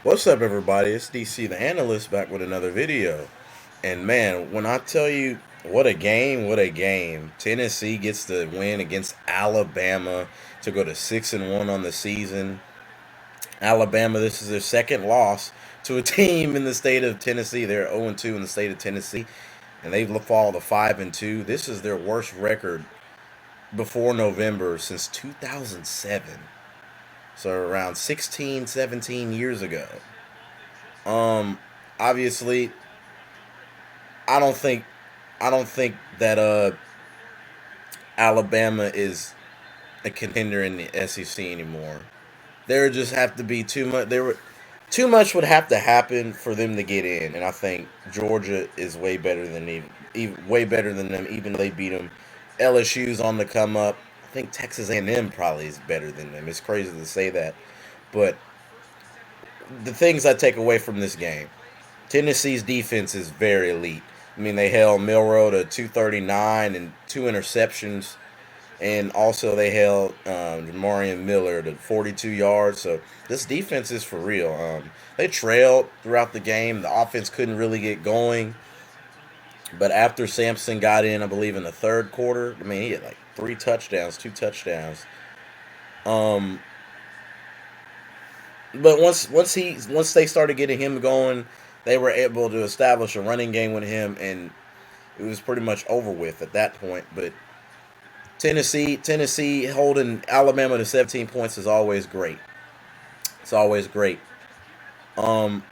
What's up, everybody? It's DC the Analyst back with another video. And man, when I tell you what a game, what a game. Tennessee gets the win against Alabama to go to 6-1 on the season. Alabama, this is their second loss to a team in the state of Tennessee. They're 0-2 in the state of Tennessee, and they've fallen to 5-2. This is their worst record before November since 2007. So around 16, 17 years ago. Um, Obviously, I don't think I don't think that Alabama is a contender in the SEC anymore. There just have to be too much. Too much would have to happen for them to get in, and I think Georgia is way better than even way better than them. Even though they beat them, LSU's on the come up. I think Texas A&M probably is better than them. It's crazy to say that, but the things I take away from this game: Tennessee's defense is very elite. I mean, they held Milrow to 239 and two interceptions, and also they held Jamarian Miller to 42 yards. So this defense is for real. They trailed throughout the game. The offense couldn't really get going, but after Sampson got in, I believe in the third quarter, I mean, he had like three touchdowns, two touchdowns. Um, but once they started getting him going, they were able to establish a running game with him, and it was pretty much over with at that point. But Tennessee holding Alabama to 17 points is always great. It's always great. Um,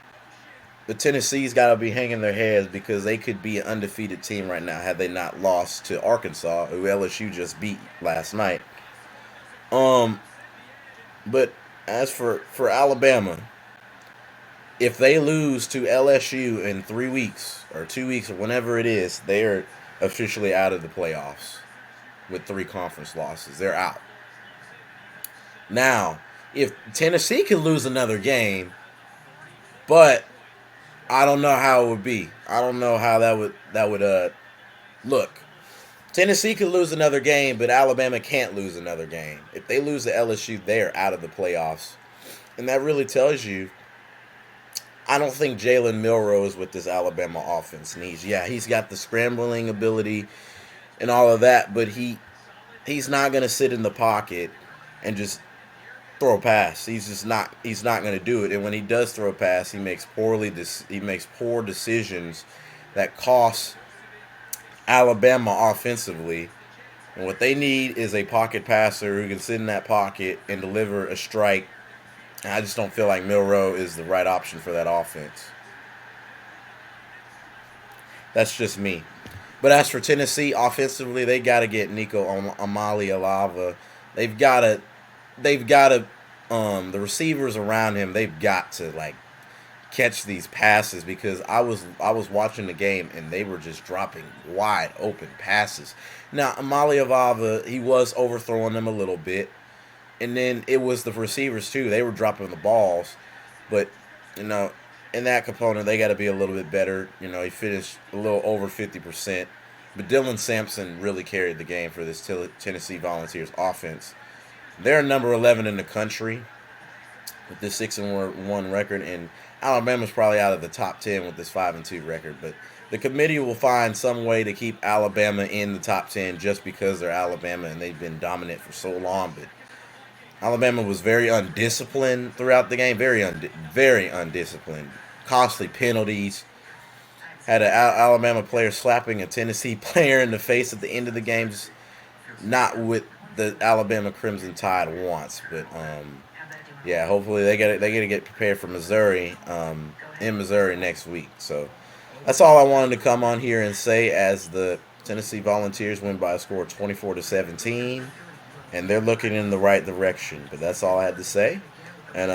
but Tennessee's got to be hanging their heads because they could be an undefeated team right now had they not lost to Arkansas, who LSU just beat last night. Um, but as for Alabama, if they lose to LSU in 3 weeks or 2 weeks or whenever it is, they are officially out of the playoffs with three conference losses. They're out. Now, if Tennessee could lose another game, but I don't know how it would be. I don't know how that would look. Tennessee could lose another game, but Alabama can't lose another game. If they lose to LSU, they're out of the playoffs. And that really tells you I don't think Jalen Milrow is what this Alabama offense needs. Yeah, he's got the scrambling ability and all of that, but he's not going to sit in the pocket and just throw a pass. He's not going to do it. And when he does throw a pass, he makes poor decisions that cost Alabama offensively. And what they need is a pocket passer who can sit in that pocket and deliver a strike. And I just don't feel like Milrow is the right option for that offense. That's just me. But as for Tennessee offensively, they got to get Nico Amali Alava. They've got to the receivers around him. They've got to like catch these passes because I was watching the game and they were just dropping wide open passes. Now Amali Avava, he was overthrowing them a little bit, and then it was the receivers too. They were dropping the balls, but you know, in that component, they got to be a little bit better. You know, he finished a little over 50%, but Dylan Sampson really carried the game for this Tennessee Volunteers offense. They're number 11 in the country with this 6-1 record, and Alabama's probably out of the top 10 with this 5-2 record. But the committee will find some way to keep Alabama in the top 10 just because they're Alabama and they've been dominant for so long. But Alabama was very undisciplined throughout the game, very undisciplined. Costly penalties. Had an Alabama player slapping a Tennessee player in the face at the end of the game. Just not what the Alabama Crimson Tide wants, but yeah, hopefully they gotta get prepared for Missouri in Missouri next week. So that's all I wanted to come on here and say as the Tennessee Volunteers win by a score of 24-17, and they're looking in the right direction. But that's all I had to say. And